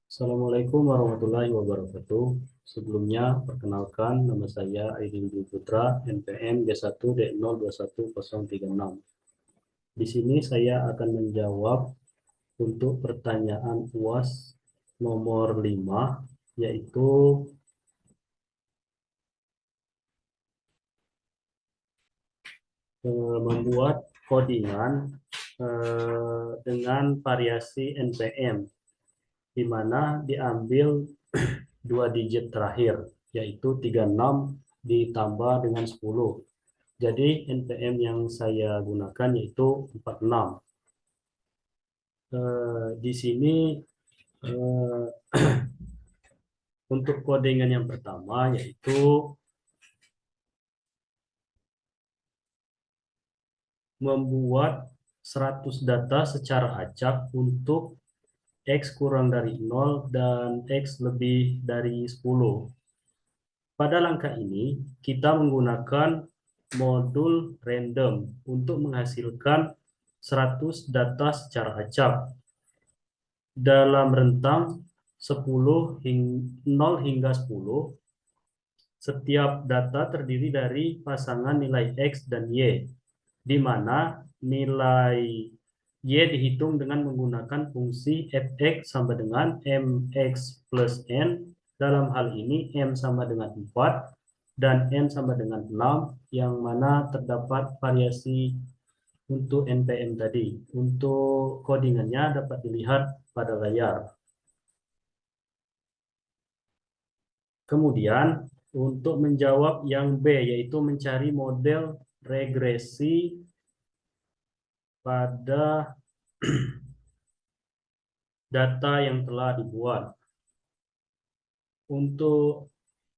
Assalamualaikum warahmatullahi wabarakatuh. Sebelumnya, perkenalkan nama saya Aidin Dwi Putra, NPM B1D021036. Di sini saya akan menjawab untuk pertanyaan UAS nomor 5, yaitu membuat codingan dengan variasi NPM, di mana diambil dua digit terakhir, yaitu 36 ditambah dengan 10. Jadi NPM yang saya gunakan yaitu 46. Di sini eh, untuk codingan yang pertama yaitu membuat 100 data secara acak untuk X kurang dari 0 dan X lebih dari 10. Pada langkah ini, kita menggunakan modul random untuk menghasilkan 100 data secara acak dalam rentang 0 hingga 10. Setiap data terdiri dari pasangan nilai X dan Y, di mana nilai Y dihitung dengan menggunakan fungsi fx sama dengan mx plus n. Dalam hal ini m sama dengan 4 dan n sama dengan 6, yang mana terdapat variasi untuk NPM tadi. Untuk codingannya dapat dilihat pada layar. Kemudian untuk menjawab yang B, yaitu mencari model regresi pada data yang telah dibuat. Untuk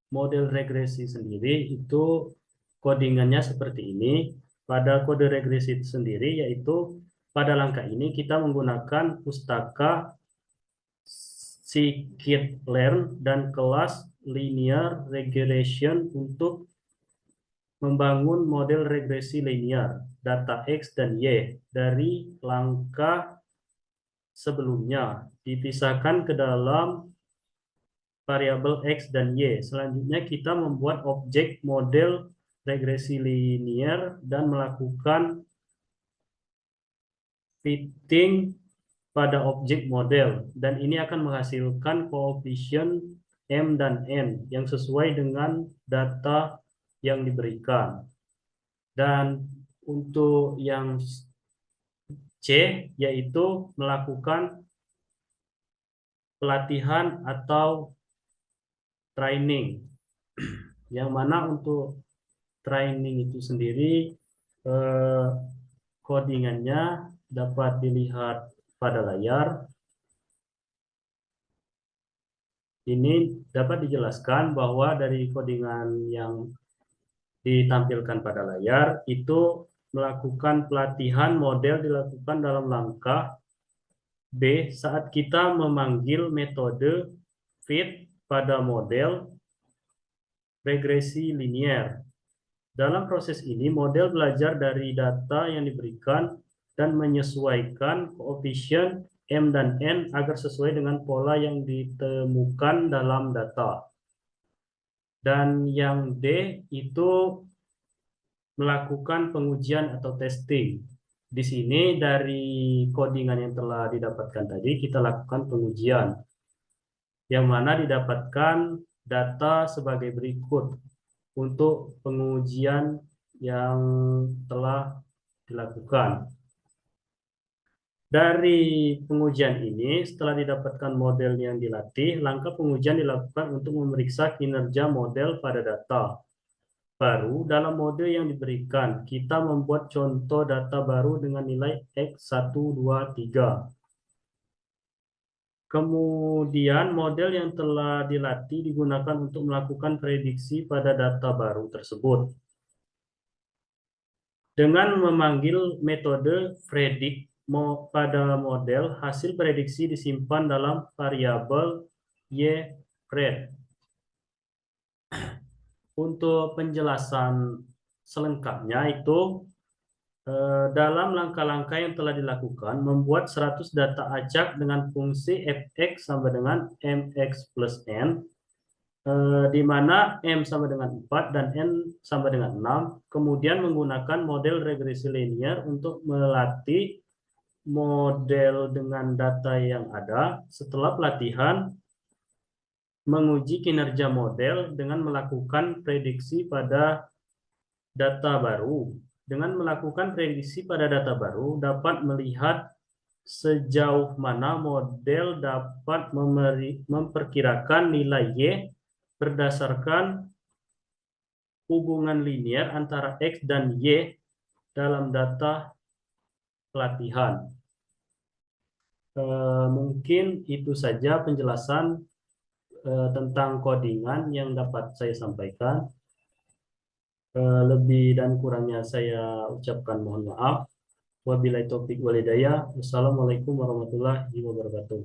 model regresi sendiri itu codingannya seperti ini. Pada kode regresi itu sendiri yaitu pada langkah ini kita menggunakan pustaka scikit-learn dan kelas linear regression untuk membangun model regresi linear data X dan Y dari langkah sebelumnya dipisahkan ke dalam variabel X dan Y. Selanjutnya kita membuat objek model regresi linear dan melakukan fitting pada objek model, dan ini akan menghasilkan koefisien M dan N yang sesuai dengan data yang diberikan. Dan untuk yang C yaitu melakukan pelatihan atau training, yang mana untuk training itu sendiri codingannya dapat dilihat pada layar. Ini dapat dijelaskan bahwa dari codingan yang ditampilkan pada layar itu melakukan pelatihan model dilakukan dalam langkah B saat kita memanggil metode fit pada model regresi linear. Dalam proses ini, model belajar dari data yang diberikan dan menyesuaikan koefisien M dan N agar sesuai dengan pola yang ditemukan dalam data. Dan yang D itu melakukan pengujian atau testing. Di sini dari codingan yang telah didapatkan tadi, kita lakukan pengujian, yang mana didapatkan data sebagai berikut untuk pengujian yang telah dilakukan. Dari pengujian ini, setelah didapatkan model yang dilatih, langkah pengujian dilakukan untuk memeriksa kinerja model pada data baru dalam mode yang diberikan. Kita membuat contoh data baru dengan nilai X1, 2, 3. Kemudian model yang telah dilatih digunakan untuk melakukan prediksi pada data baru tersebut. Dengan memanggil metode predict pada model, hasil prediksi disimpan dalam variabel ypred. Untuk penjelasan selengkapnya itu Dalam langkah-langkah yang telah dilakukan, membuat 100 data acak dengan fungsi fx sama dengan mx plus n, di mana m sama dengan 4 dan n sama dengan 6, kemudian menggunakan model regresi linear untuk melatih model dengan data yang ada. Setelah pelatihan, menguji kinerja model dengan melakukan prediksi pada data baru. Dengan melakukan prediksi pada data baru, dapat melihat sejauh mana model dapat memperkirakan nilai Y berdasarkan hubungan linear antara X dan Y dalam data pelatihan. Mungkin itu saja penjelasan tentang codingan yang dapat saya sampaikan. Lebih dan kurangnya saya ucapkan mohon maaf. Wabillahi taufik walhidayah. Wassalamualaikum warahmatullahi wabarakatuh.